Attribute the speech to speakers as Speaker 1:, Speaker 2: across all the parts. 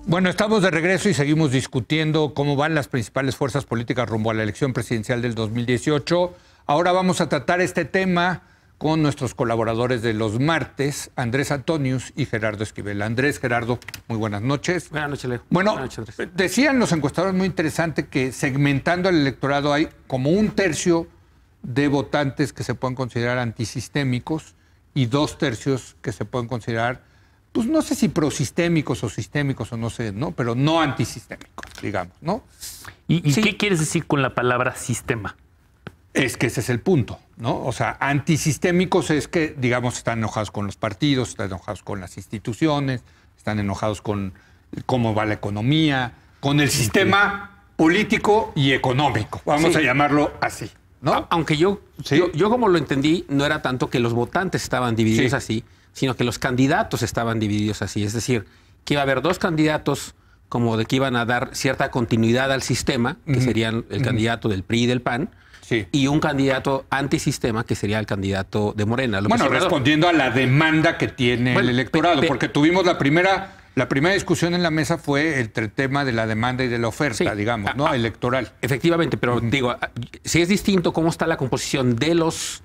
Speaker 1: Bueno, estamos de regreso y seguimos discutiendo cómo van las principales fuerzas políticas rumbo a la elección presidencial del 2018. Ahora vamos a tratar este tema con nuestros colaboradores de los martes, Andrés Antonius y Gerardo Esquivel. Andrés, Gerardo, muy buenas noches.
Speaker 2: Buenas noches, Leo.
Speaker 1: Bueno,
Speaker 2: buenas noches, Andrés.
Speaker 1: Decían los encuestadores muy interesante que segmentando al electorado hay como 1/3 de votantes que se pueden considerar antisistémicos y 2/3 que se pueden considerar, pues no sé si prosistémicos o sistémicos o no sé, ¿no? Pero no antisistémicos, digamos, ¿no?
Speaker 3: ¿Y sí. ¿Qué quieres decir con la palabra sistema?
Speaker 1: Es que ese es el punto, ¿no? O sea, antisistémicos es que, digamos, están enojados con los partidos, están enojados con las instituciones, están enojados con cómo va la economía, con el sistema político y económico, vamos a llamarlo así, ¿no?
Speaker 2: Aunque yo como lo entendí, no era tanto que los votantes estaban divididos así, sino que los candidatos estaban divididos así. Es decir, que iba a haber dos candidatos como de que iban a dar cierta continuidad al sistema, que serían el candidato del PRI y del PAN, y un candidato antisistema, que sería el candidato de Morena.
Speaker 1: Bueno, respondiendo a la demanda que tiene el electorado, porque tuvimos la primera discusión en la mesa fue el tema de la demanda y de la oferta, digamos, ¿no? Electoral.
Speaker 2: Efectivamente, pero digo, si es distinto cómo está la composición de los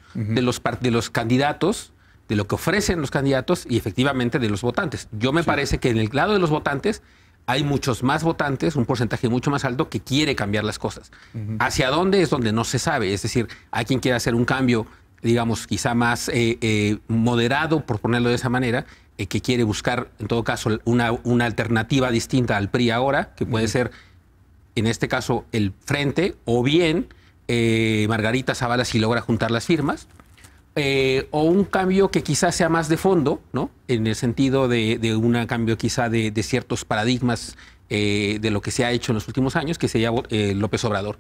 Speaker 2: candidatos, de lo que ofrecen los candidatos y efectivamente de los votantes. Yo me parece que en el lado de los votantes hay muchos más votantes, un porcentaje mucho más alto que quiere cambiar las cosas. ¿Hacia dónde? Es donde no se sabe. Es decir, hay quien quiere hacer un cambio, digamos, quizá más moderado, por ponerlo de esa manera, que quiere buscar, en todo caso, una alternativa distinta al PRI ahora, que puede ser, en este caso, el Frente, o bien Margarita Zavala si logra juntar las firmas, o un cambio que quizás sea más de fondo, ¿no? En el sentido de un cambio quizá de ciertos paradigmas de lo que se ha hecho en los últimos años, que sería López Obrador.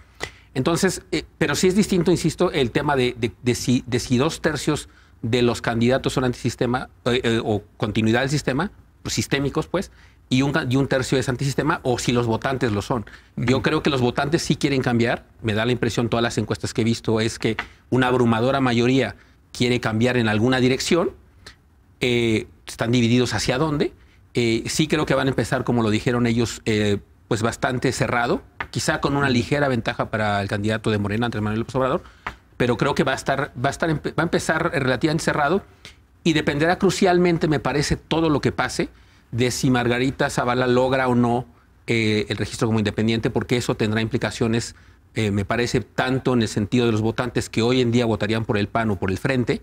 Speaker 2: Entonces, pero sí es distinto, insisto, el tema de si 2/3 de los candidatos son antisistema o continuidad del sistema, pues, sistémicos, pues, y un 1/3 es antisistema, o si los votantes lo son. Yo creo que los votantes sí quieren cambiar. Me da la impresión, todas las encuestas que he visto, es que una abrumadora mayoría quiere cambiar en alguna dirección. Están divididos hacia dónde. Sí creo que van a empezar, como lo dijeron ellos, pues bastante cerrado, quizá con una ligera ventaja para el candidato de Morena, Andrés Manuel López Obrador, pero creo que va a empezar relativamente cerrado y dependerá crucialmente, me parece, todo lo que pase de si Margarita Zavala logra o no el registro como independiente, porque eso tendrá implicaciones, me parece, tanto en el sentido de los votantes que hoy en día votarían por el PAN o por el Frente,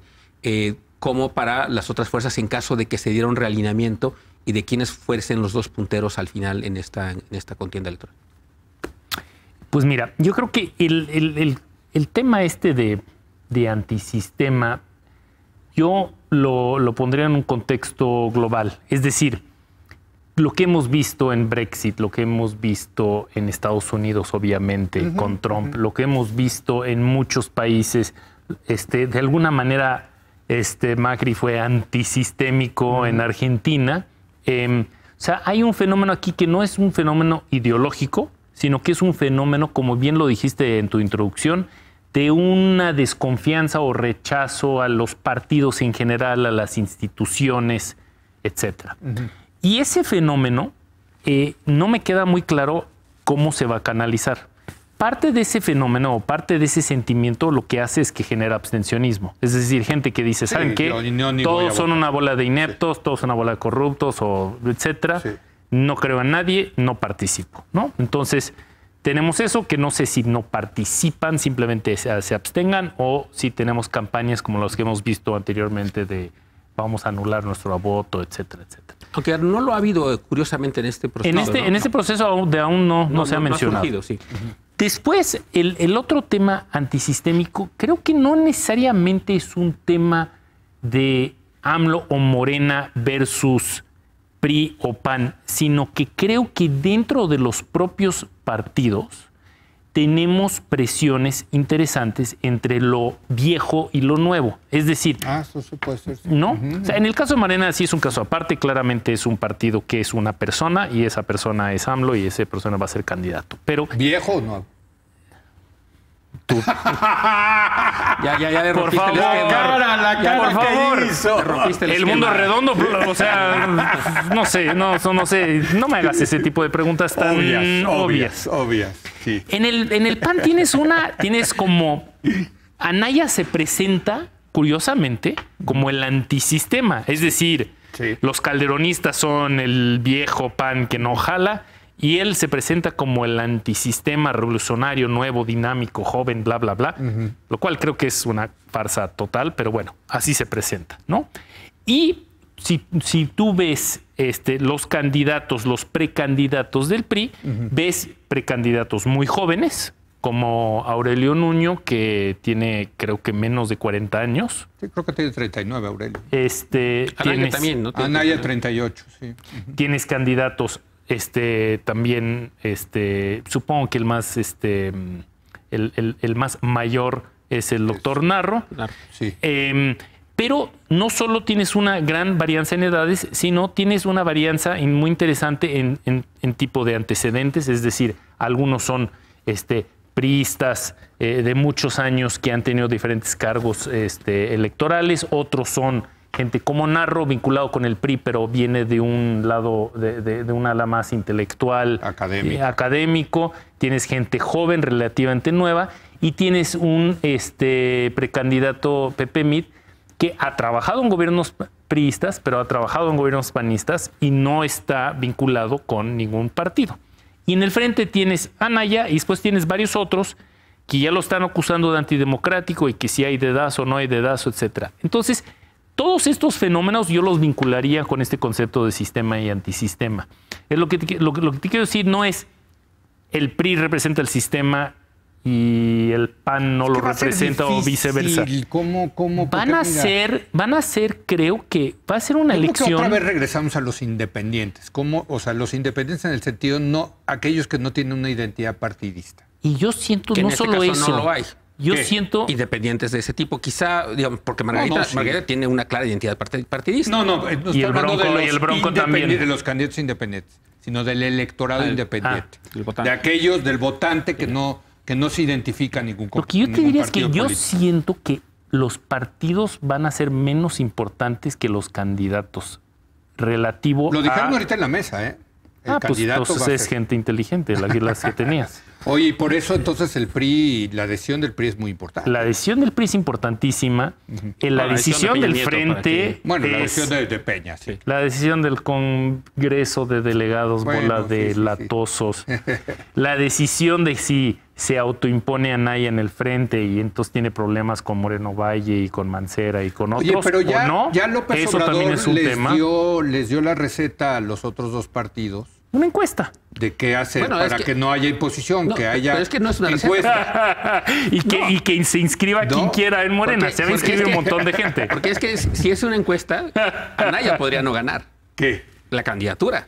Speaker 2: como para las otras fuerzas en caso de que se diera un realineamiento y de quienes fuesen los dos punteros al final en esta contienda electoral.
Speaker 3: Pues mira, yo creo que el tema este de antisistema, yo lo pondría en un contexto global. Es decir, lo que hemos visto en Brexit, lo que hemos visto en Estados Unidos, obviamente, con Trump, lo que hemos visto en muchos países, de alguna manera, Macri fue antisistémico en Argentina. O sea, hay un fenómeno aquí que no es un fenómeno ideológico, sino que es un fenómeno, como bien lo dijiste en tu introducción, de una desconfianza o rechazo a los partidos en general, a las instituciones, etcétera. Y ese fenómeno no me queda muy claro cómo se va a canalizar. Parte de ese fenómeno o parte de ese sentimiento lo que hace es que genera abstencionismo. Es decir, gente que dice, ¿saben qué? Todos son una bola de ineptos, todos son una bola de corruptos, o etcétera. No creo en nadie, no participo, ¿no? Entonces, tenemos eso, que no sé si no participan, simplemente se abstengan, o si tenemos campañas como las que hemos visto anteriormente de vamos a anular nuestro voto, etcétera, etcétera.
Speaker 2: Aunque no lo ha habido, curiosamente, en este proceso.
Speaker 3: En este proceso aún no se ha mencionado.
Speaker 2: Ha surgido, sí.
Speaker 3: Después, el otro tema antisistémico, creo que no necesariamente es un tema de AMLO o Morena versus PRI o PAN, sino que creo que dentro de los propios partidos tenemos presiones interesantes entre lo viejo y lo nuevo. Es decir,
Speaker 1: eso sí puede ser. Sí.
Speaker 3: ¿No? O sea, en el caso de Morena sí es un caso aparte. Claramente es un partido que es una persona y esa persona es AMLO y esa persona va a ser candidato. Pero
Speaker 1: ¿viejo o nuevo?
Speaker 3: tú.
Speaker 2: Ya le
Speaker 3: Por
Speaker 2: rompiste
Speaker 3: favor,
Speaker 2: el esquema.
Speaker 1: la cara
Speaker 3: por favor.
Speaker 1: que hizo.
Speaker 2: Le rompiste el
Speaker 3: El
Speaker 2: esquema.
Speaker 3: mundo es redondo, o sea, no sé, no me hagas ese tipo de preguntas tan obvias.
Speaker 1: Sí.
Speaker 3: En el PAN tienes como Anaya se presenta, curiosamente, como el antisistema. Es decir,
Speaker 1: Sí.
Speaker 3: los calderonistas son el viejo PAN que no jala, y él se presenta como el antisistema revolucionario, nuevo, dinámico, joven, bla, bla, bla. Lo cual creo que es una farsa total, pero bueno, así se presenta, ¿no? Y si tú ves los candidatos, los precandidatos del PRI, ves precandidatos muy jóvenes, como Aurelio Nuño, que tiene creo que menos de 40 años.
Speaker 1: Sí, creo que tiene 39, Aurelio.
Speaker 2: Anaya también, ¿no?
Speaker 1: Anaya 38, sí.
Speaker 3: Tienes candidatos, también, supongo que el más, el más mayor es el doctor Narro.
Speaker 2: Claro.
Speaker 1: Sí.
Speaker 3: Pero no solo tienes una gran varianza en edades, sino tienes una varianza muy interesante en tipo de antecedentes. Es decir, algunos son priistas de muchos años que han tenido diferentes cargos electorales, otros son gente como Narro, vinculado con el PRI, pero viene de un lado, de un ala más intelectual, académico. Tienes gente joven, relativamente nueva, y tienes un precandidato, Pepe Mit, que ha trabajado en gobiernos priistas, pero ha trabajado en gobiernos panistas y no está vinculado con ningún partido. Y en el frente tienes Anaya y después tienes varios otros que ya lo están acusando de antidemocrático y que si hay dedazo o no hay dedazo, etcétera. Entonces, todos estos fenómenos yo los vincularía con este concepto de sistema y antisistema. Lo que te quiero decir no es el PRI representa el sistema y el PAN no lo representa o viceversa.
Speaker 1: ¿Cómo?
Speaker 3: Van a ser, creo que va a ser una elección.
Speaker 1: Creo que otra vez regresamos a los independientes. O sea, los independientes en el sentido, no aquellos que no tienen una identidad partidista.
Speaker 3: Y yo siento
Speaker 2: Que
Speaker 3: no
Speaker 2: en este
Speaker 3: solo
Speaker 2: caso
Speaker 3: eso.
Speaker 2: no lo hay.
Speaker 3: Yo
Speaker 1: ¿Qué?
Speaker 3: siento.
Speaker 2: Independientes de ese tipo, quizá, digamos, porque Margarita tiene una clara identidad partidista.
Speaker 1: No estoy
Speaker 3: Y el
Speaker 1: hablando
Speaker 3: Bronco-
Speaker 1: de
Speaker 3: y el Bronco también.
Speaker 1: de los candidatos independientes, sino del electorado independiente.
Speaker 2: el votante.
Speaker 1: De aquellos del votante que no se identifica a ningún
Speaker 3: Lo que yo te
Speaker 1: ningún
Speaker 3: diría es que
Speaker 1: partido
Speaker 3: yo
Speaker 1: político.
Speaker 3: siento que los partidos van a ser menos importantes que los candidatos relativo
Speaker 1: Lo dijeron
Speaker 3: a...
Speaker 1: ahorita en la mesa, ¿eh? El
Speaker 3: pues
Speaker 1: candidato
Speaker 3: entonces
Speaker 1: va a
Speaker 3: es
Speaker 1: ser.
Speaker 3: gente inteligente, las que tenías.
Speaker 1: Oye, y por eso entonces el PRI, la adhesión del PRI es muy importante.
Speaker 3: La decisión del PRI es importantísima. La decisión del
Speaker 2: Peña Nieto
Speaker 3: frente
Speaker 1: Bueno, la
Speaker 3: es
Speaker 1: decisión de Peña, sí.
Speaker 3: la decisión del Congreso de Delegados,
Speaker 1: Bueno,
Speaker 3: bola de
Speaker 1: sí.
Speaker 3: latosos. La decisión de si se autoimpone a Anaya en el frente y entonces tiene problemas con Moreno Valle y con Mancera y con otros.
Speaker 1: Oye, pero ya,
Speaker 3: ¿o no?
Speaker 1: ya López
Speaker 3: Eso
Speaker 1: Obrador
Speaker 3: también es un tema.
Speaker 1: les dio la receta a los otros dos partidos
Speaker 3: Una encuesta.
Speaker 1: de qué hacer
Speaker 2: Bueno,
Speaker 1: para
Speaker 2: es
Speaker 1: que no haya imposición,
Speaker 2: No,
Speaker 1: que haya
Speaker 2: pero es que no es una
Speaker 1: encuesta.
Speaker 3: y que se inscriba quien quiera en Morena.
Speaker 2: Porque-
Speaker 3: Se va a
Speaker 2: porque
Speaker 3: inscribir
Speaker 2: es
Speaker 3: un
Speaker 2: que-
Speaker 3: montón de gente.
Speaker 2: Porque es que si es una encuesta, Anaya podría no ganar
Speaker 1: ¿Qué?
Speaker 2: la candidatura.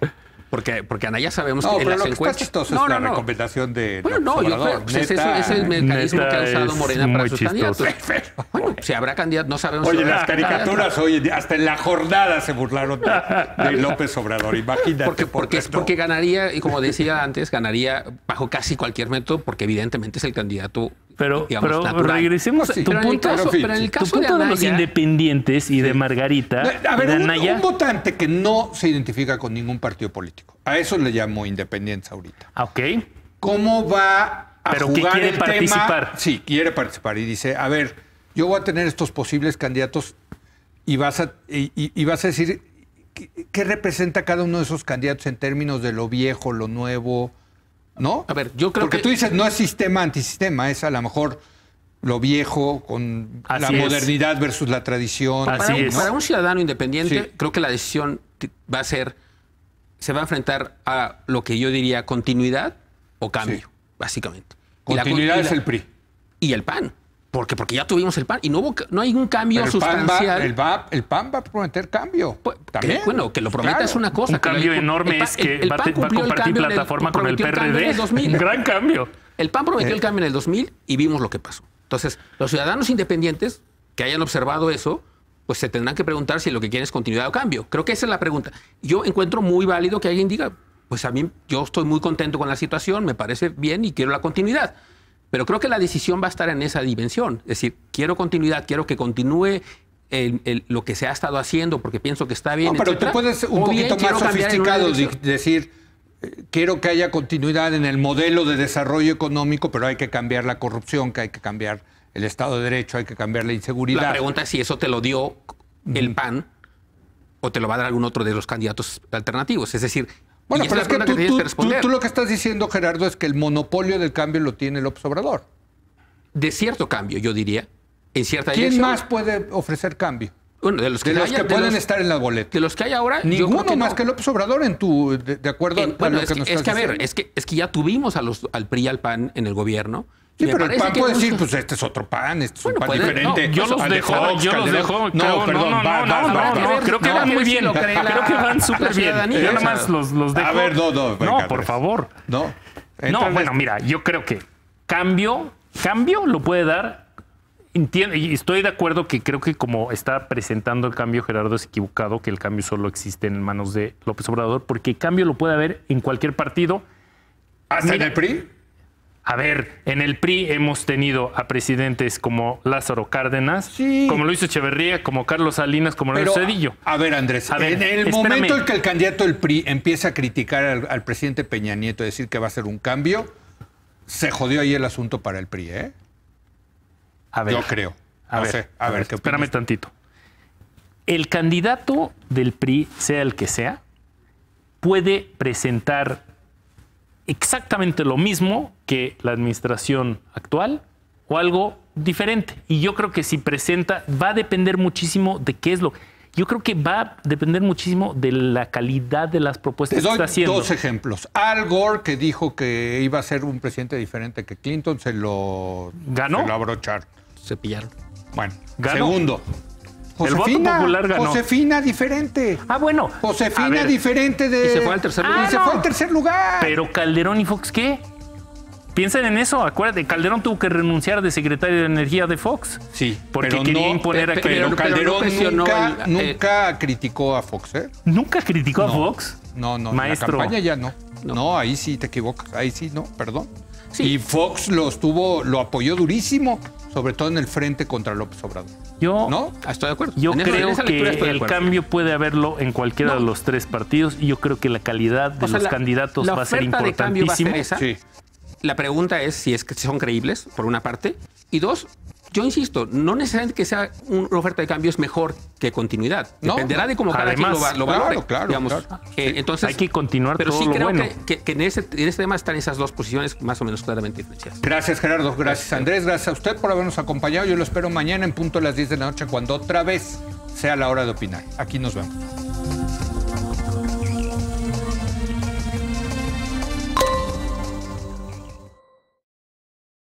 Speaker 2: Porque Anaya sabemos
Speaker 1: No,
Speaker 2: que en
Speaker 1: pero
Speaker 2: las
Speaker 1: lo que está
Speaker 2: encuestas...
Speaker 1: chistoso es la recomendación de
Speaker 2: Bueno,
Speaker 1: López
Speaker 2: no, yo
Speaker 1: Obrador.
Speaker 2: creo que ese
Speaker 1: Neta.
Speaker 2: es el mecanismo que ha
Speaker 3: Neta,
Speaker 2: usado
Speaker 3: es
Speaker 2: Morena para
Speaker 3: muy
Speaker 2: sus
Speaker 3: chistoso.
Speaker 2: candidatos. Bueno, si habrá candidatos, no sabemos
Speaker 1: Oye,
Speaker 2: si habrá
Speaker 1: las caricaturas, oye, hasta en la jornada se burlaron de López Obrador, imagínate.
Speaker 2: Porque ganaría, y como decía antes, ganaría bajo casi cualquier método, porque evidentemente es el candidato,
Speaker 3: Pero
Speaker 2: natural.
Speaker 3: regresemos a
Speaker 1: Pues sí,
Speaker 3: tu
Speaker 1: pero en el
Speaker 3: punto.
Speaker 1: caso-
Speaker 2: Pero en el
Speaker 3: Tu
Speaker 2: caso
Speaker 3: punto de los
Speaker 2: Anaya,
Speaker 3: independientes y de Margarita,
Speaker 1: A ver,
Speaker 3: y de
Speaker 1: un
Speaker 3: Anaya.
Speaker 1: votante que no se identifica con ningún partido político. A eso le llamo independientes ahorita.
Speaker 3: Ok.
Speaker 1: ¿Cómo va a
Speaker 3: Pero que
Speaker 1: jugar
Speaker 3: quiere
Speaker 1: el
Speaker 3: participar.
Speaker 1: tema? Sí, quiere participar y dice, a ver, yo voy a tener estos posibles candidatos y vas a decir qué representa cada uno de esos candidatos en términos de lo viejo, lo nuevo, ¿no?
Speaker 2: A ver, yo creo
Speaker 1: Porque
Speaker 2: que...
Speaker 1: tú dices, no es sistema, antisistema, es a lo mejor lo viejo con la
Speaker 3: Así es.
Speaker 1: modernidad versus la tradición.
Speaker 3: Así es.
Speaker 2: Para un ciudadano independiente,
Speaker 1: Sí.
Speaker 2: creo que la decisión va a ser, se va a enfrentar a lo que yo diría continuidad o cambio,
Speaker 1: Sí.
Speaker 2: básicamente.
Speaker 1: Continuidad es el PRI.
Speaker 2: Y el PAN. Porque ya tuvimos el PAN y no hay un cambio
Speaker 1: Pero
Speaker 2: sustancial.
Speaker 1: el PAN va a prometer cambio.
Speaker 2: Que, bueno, que lo prometa
Speaker 1: Claro.
Speaker 2: es una cosa.
Speaker 3: Un cambio enorme es que va a compartir plataforma con el PRD. Un gran cambio.
Speaker 2: El PAN prometió el cambio en el 2000 y vimos lo que pasó. Entonces, los ciudadanos independientes que hayan observado eso, pues se tendrán que preguntar si lo que quieren es continuidad o cambio. Creo que esa es la pregunta. Yo encuentro muy válido que alguien diga, pues a mí yo estoy muy contento con la situación, me parece bien y quiero la continuidad. Pero creo que la decisión va a estar en esa dimensión. Es decir, quiero continuidad, quiero que continúe lo que se ha estado haciendo porque pienso que está bien.
Speaker 1: No, pero
Speaker 2: etcétera.
Speaker 1: tú puedes un poquito más sofisticado decir, quiero que haya continuidad en el modelo de desarrollo económico, pero hay que cambiar la corrupción, que hay que cambiar el Estado de Derecho, hay que cambiar la inseguridad.
Speaker 2: La pregunta es si eso te lo dio el PAN o te lo va a dar algún otro de los candidatos alternativos. Es decir,
Speaker 1: bueno, pero es que tú lo que estás
Speaker 2: responder.
Speaker 1: diciendo, Gerardo, es que el monopolio del cambio lo tiene López Obrador.
Speaker 2: De cierto cambio, yo diría, en cierta
Speaker 1: ¿Quién
Speaker 2: dirección.
Speaker 1: más puede ofrecer cambio?
Speaker 2: Bueno, de los que,
Speaker 1: pueden estar en la boleta.
Speaker 2: De los que hay ahora,
Speaker 1: ninguno
Speaker 2: yo creo que
Speaker 1: más
Speaker 2: no.
Speaker 1: que López Obrador de acuerdo a lo que nos estás diciendo.
Speaker 2: Es que ya tuvimos al PRI y al PAN en el gobierno.
Speaker 1: Sí, pero el PAN puede decir, pues este es otro PAN, este es un PAN diferente.
Speaker 3: No, yo los dejo.
Speaker 1: No, perdón,
Speaker 3: creo que van muy bien. Creo que van súper bien. Yo nada más los dejo.
Speaker 1: A ver,
Speaker 3: no, por favor.
Speaker 1: No,
Speaker 3: bueno, mira, yo creo que cambio lo puede dar. Entiendo, y estoy de acuerdo que creo que como está presentando el cambio, Gerardo, es equivocado, que el cambio solo existe en manos de López Obrador, porque el cambio lo puede haber en cualquier partido.
Speaker 1: ¿Hasta en el PRI?
Speaker 3: A ver, en el PRI hemos tenido a presidentes como Lázaro Cárdenas,
Speaker 1: sí,
Speaker 3: como Luis Echeverría, como Carlos Salinas, como Lorenzo Cedillo.
Speaker 1: A ver, Andrés, en el momento en que el candidato del PRI empieza a criticar al presidente Peña Nieto y decir que va a ser un cambio, se jodió ahí el asunto para el PRI, ¿eh?
Speaker 3: A ver,
Speaker 1: yo creo.
Speaker 3: A ver, espérame tantito. El candidato del PRI, sea el que sea, puede presentar exactamente lo mismo que la administración actual o algo diferente. Y yo creo que si presenta, va a depender muchísimo de qué es lo. Yo creo que va a depender muchísimo de la calidad de las propuestas que está haciendo.
Speaker 1: Dos ejemplos. Al Gore, que dijo que iba a ser un presidente diferente que Clinton,
Speaker 3: ¿ganó?
Speaker 1: Se lo abrocharon.
Speaker 2: Se pillaron.
Speaker 1: Bueno,
Speaker 3: ¿ganó?
Speaker 1: Segundo.
Speaker 3: El voto popular ganó.
Speaker 1: Josefina diferente.
Speaker 3: Ah, bueno.
Speaker 1: Josefina diferente de...
Speaker 2: Y se fue al tercer lugar.
Speaker 1: Y se fue al tercer lugar.
Speaker 3: Pero Calderón y Fox, ¿qué? Piensen en eso, acuérdate, Calderón tuvo que renunciar de secretario de Energía de Fox.
Speaker 1: Sí,
Speaker 3: porque quería imponer a
Speaker 1: Pero Calderón nunca criticó a Fox, ¿eh?
Speaker 3: ¿Nunca criticó a Fox?
Speaker 1: No,
Speaker 3: Maestro.
Speaker 1: En la campaña ya no. No, ahí sí te equivocas. Ahí sí, no, perdón. Sí. Y Fox lo apoyó durísimo, sobre todo en el frente contra López Obrador.
Speaker 2: Estoy de acuerdo.
Speaker 3: Yo creo que el cambio puede haberlo en cualquiera de los tres partidos y yo creo que la calidad de los candidados va a ser importantísima.
Speaker 2: Sí. La pregunta es si son creíbles, por una parte, y dos, yo insisto, no necesariamente que sea una oferta de cambio es mejor que continuidad. Dependerá de cómo cada quien lo valore.
Speaker 1: Claro.
Speaker 2: Entonces,
Speaker 3: hay que continuar
Speaker 2: pero
Speaker 3: todo
Speaker 2: sí
Speaker 3: lo
Speaker 2: creo
Speaker 3: bueno.
Speaker 2: que en este tema están esas dos posiciones más o menos claramente diferenciadas.
Speaker 1: Gracias, Gerardo. Gracias, Andrés. Gracias a usted por habernos acompañado. Yo lo espero mañana en punto a las 10 de la noche, cuando otra vez sea la hora de opinar. Aquí nos vemos.